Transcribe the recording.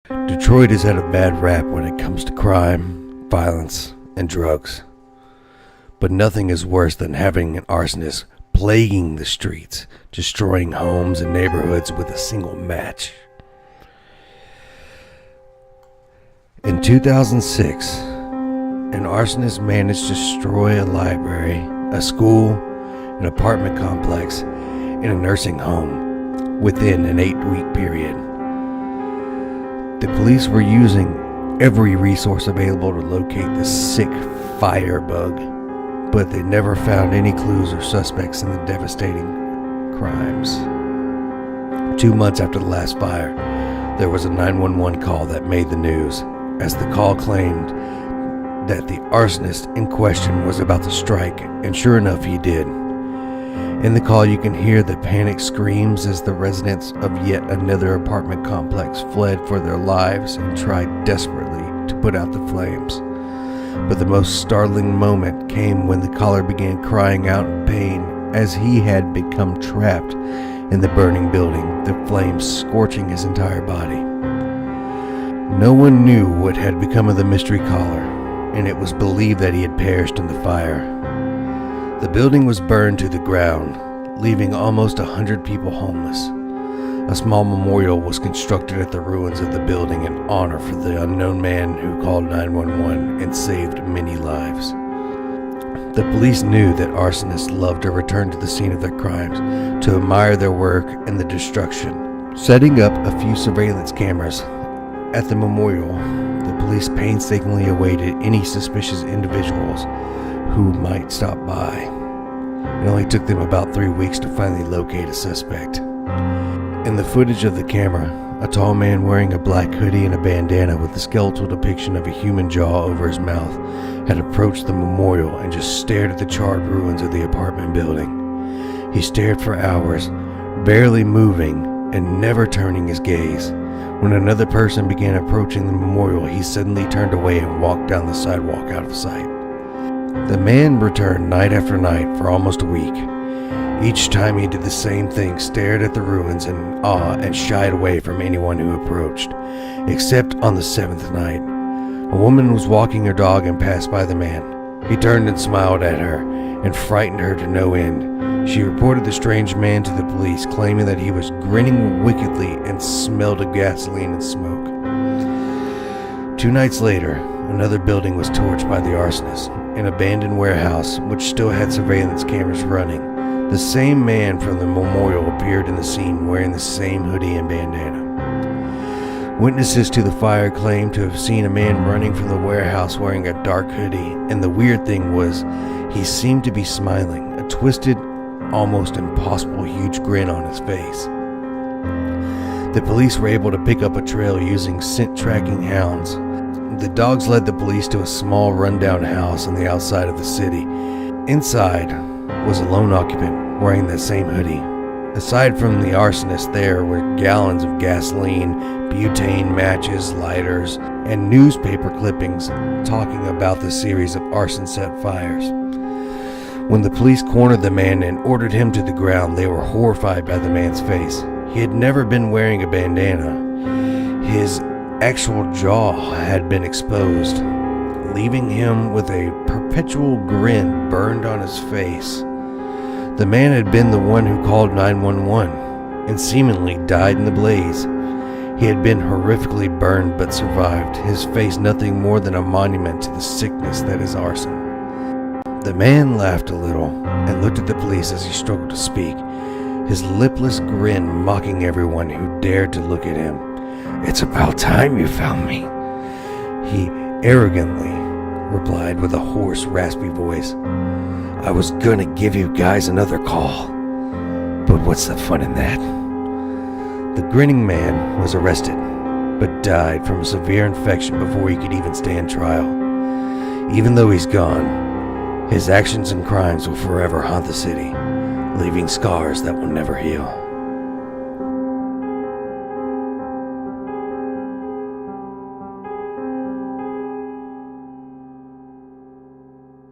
Detroit has had a bad rap when it comes to crime, violence, and drugs. But nothing is worse than having an arsonist plaguing the streets, destroying homes and neighborhoods with a single match. In 2006, an arsonist managed to destroy a library, a school, an apartment complex, and a nursing home within an 8-week period. The police were using every resource available to locate this sick firebug, but they never found any clues or suspects in the devastating crimes. 2 months after the last fire, there was a 911 call that made the news, as the call claimed that the arsonist in question was about to strike, and sure enough, he did. In the call, you can hear the panic screams as the residents of yet another apartment complex fled for their lives and tried desperately to put out the flames. But the most startling moment came when the caller began crying out in pain as he had become trapped in the burning building, the flames scorching his entire body. No one knew what had become of the mystery caller, and it was believed that he had perished in the fire. The building was burned to the ground, leaving almost 100 people homeless. A small memorial was constructed at the ruins of the building in honor for the unknown man who called 911 and saved many lives. The police knew that arsonists loved to return to the scene of their crimes to admire their work and the destruction. Setting up a few surveillance cameras at the memorial, the police painstakingly awaited any suspicious individuals who might stop by. It only took them about 3 weeks to finally locate a suspect. In the footage of the camera, a tall man wearing a black hoodie and a bandana with a skeletal depiction of a human jaw over his mouth had approached the memorial and just stared at the charred ruins of the apartment building. He stared for hours, barely moving and never turning his gaze. When another person began approaching the memorial, he suddenly turned away and walked down the sidewalk out of sight. The man returned night after night for almost a week. Each time he did the same thing, stared at the ruins in awe and shied away from anyone who approached. Except on the 7th night, a woman was walking her dog and passed by the man. He turned and smiled at her and frightened her to no end. She reported the strange man to the police, claiming that he was grinning wickedly and smelled of gasoline and smoke. 2 nights later, another building was torched by the arsonist, an abandoned warehouse which still had surveillance cameras running. The same man from the memorial appeared in the scene wearing the same hoodie and bandana. Witnesses to the fire claimed to have seen a man running from the warehouse wearing a dark hoodie, and the weird thing was, he seemed to be smiling, a twisted, almost impossible huge grin on his face. The police were able to pick up a trail using scent tracking hounds. The dogs led the police to a small rundown house on the outside of the city. Inside was a lone occupant wearing that same hoodie. Aside from the arsonist, there were gallons of gasoline, butane matches, lighters, and newspaper clippings talking about the series of arson set fires. When the police cornered the man and ordered him to the ground, they were horrified by the man's face. He had never been wearing a bandana. His actual jaw had been exposed, leaving him with a perpetual grin burned on his face. The man had been the one who called 911 and seemingly died in the blaze. He had been horrifically burned but survived, his face nothing more than a monument to the sickness that is arson. The man laughed a little and looked at the police as he struggled to speak, his lipless grin mocking everyone who dared to look at him. "It's about time you found me," he arrogantly replied with a hoarse, raspy voice. "I was gonna give you guys another call, but what's the fun in that?" The Grinning Man was arrested, but died from a severe infection before he could even stand trial. Even though he's gone, his actions and crimes will forever haunt the city, leaving scars that will never heal.